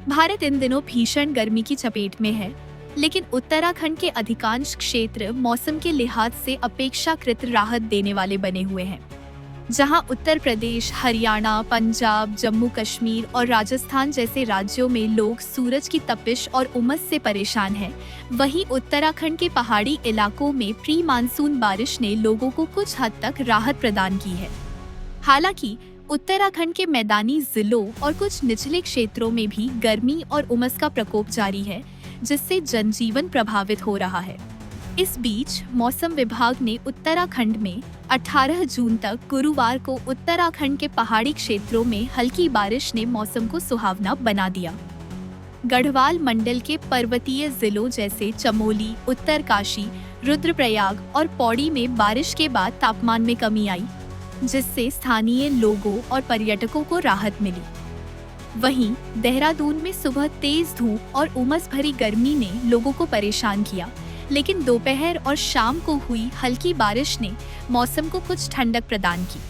भारत इन दिनों भीषण गर्मी की चपेट में है, लेकिन उत्तराखंड के अधिकांश क्षेत्र मौसम के लिहाज से अपेक्षाकृत राहत देने वाले बने हुए हैं। जहां उत्तर प्रदेश, हरियाणा, पंजाब, जम्मू कश्मीर और राजस्थान जैसे राज्यों में लोग सूरज की तपिश और उमस से परेशान हैं, वहीं उत्तराखंड के पहाड़ी इलाकों में प्री मानसून बारिश ने लोगों को कुछ हद तक राहत प्रदान की है। हालांकि उत्तराखंड के मैदानी जिलों और कुछ निचले क्षेत्रों में भी गर्मी और उमस का प्रकोप जारी है, जिससे जनजीवन प्रभावित हो रहा है। इस बीच मौसम विभाग ने उत्तराखंड में 18 जून तक गुरुवार को उत्तराखंड के पहाड़ी क्षेत्रों में हल्की बारिश ने मौसम को सुहावना बना दिया। गढ़वाल मंडल के पर्वतीय जिलों जैसे चमोली, उत्तरकाशी, रुद्रप्रयाग और पौड़ी में बारिश के बाद तापमान में कमी आई, जिससे स्थानीय लोगों और पर्यटकों को राहत मिली। वहीं देहरादून में सुबह तेज धूप और उमस भरी गर्मी ने लोगों को परेशान किया, लेकिन दोपहर और शाम को हुई हल्की बारिश ने मौसम को कुछ ठंडक प्रदान की।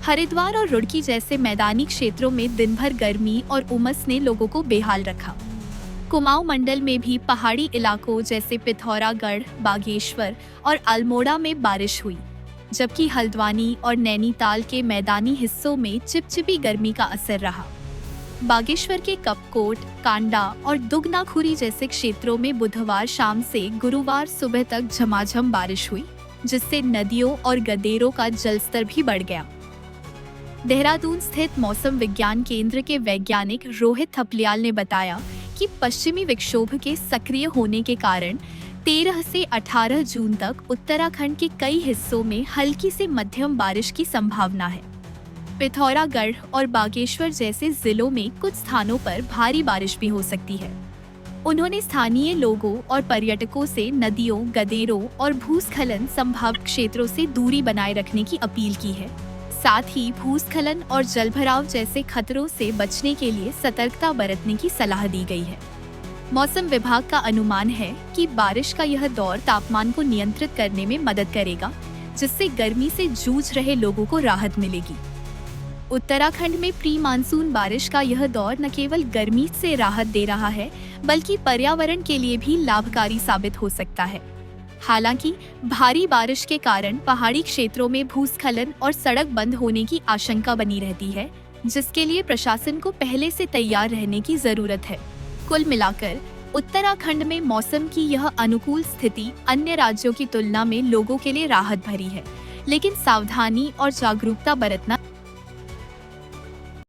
हरिद्वार और रुड़की जैसे मैदानी क्षेत्रों में दिन भर गर्मी और उमस ने लोगों को बेहाल रखा। कुमाऊं मंडल में भी पहाड़ी इलाकों जैसे पिथौरागढ़, बागेश्वर और अल्मोड़ा में बारिश हुई, जबकि हल्द्वानी और नैनीताल के मैदानी हिस्सों में चिपचिपी गर्मी का असर रहा। बागेश्वर के कपकोट, कांडा और दुगनाखुरी जैसे क्षेत्रों में बुधवार शाम से गुरुवार सुबह तक झमाझम बारिश हुई, जिससे नदियों और गदेरों का जलस्तर भी बढ़ गया। देहरादून स्थित मौसम विज्ञान केंद्र के वैज्ञानिक रोहित थपलियाल ने बताया कि पश्चिमी विक्षोभ के सक्रिय होने के कारण 13 से 18 जून तक उत्तराखंड के कई हिस्सों में हल्की से मध्यम बारिश की संभावना है। पिथौरागढ़ और बागेश्वर जैसे जिलों में कुछ स्थानों पर भारी बारिश भी हो सकती है। उन्होंने स्थानीय लोगों और पर्यटकों से नदियों, गदेरों और भूस्खलन संभावित क्षेत्रों से दूरी बनाए रखने की अपील की है। साथ ही भूस्खलन और जलभराव जैसे खतरों से बचने के लिए सतर्कता बरतने की सलाह दी गई है। मौसम विभाग का अनुमान है कि बारिश का यह दौर तापमान को नियंत्रित करने में मदद करेगा, जिससे गर्मी से जूझ रहे लोगों को राहत मिलेगी। उत्तराखंड में प्री मानसून बारिश का यह दौर न केवल गर्मी से राहत दे रहा है, बल्कि पर्यावरण के लिए भी लाभकारी साबित हो सकता है। हालांकि भारी बारिश के कारण पहाड़ी क्षेत्रों में भूस्खलन और सड़क बंद होने की आशंका बनी रहती है, जिसके लिए प्रशासन को पहले से तैयार रहने की जरूरत है। कुल मिलाकर उत्तराखंड में मौसम की यह अनुकूल स्थिति अन्य राज्यों की तुलना में लोगों के लिए राहत भरी है, लेकिन सावधानी और जागरूकता बरतना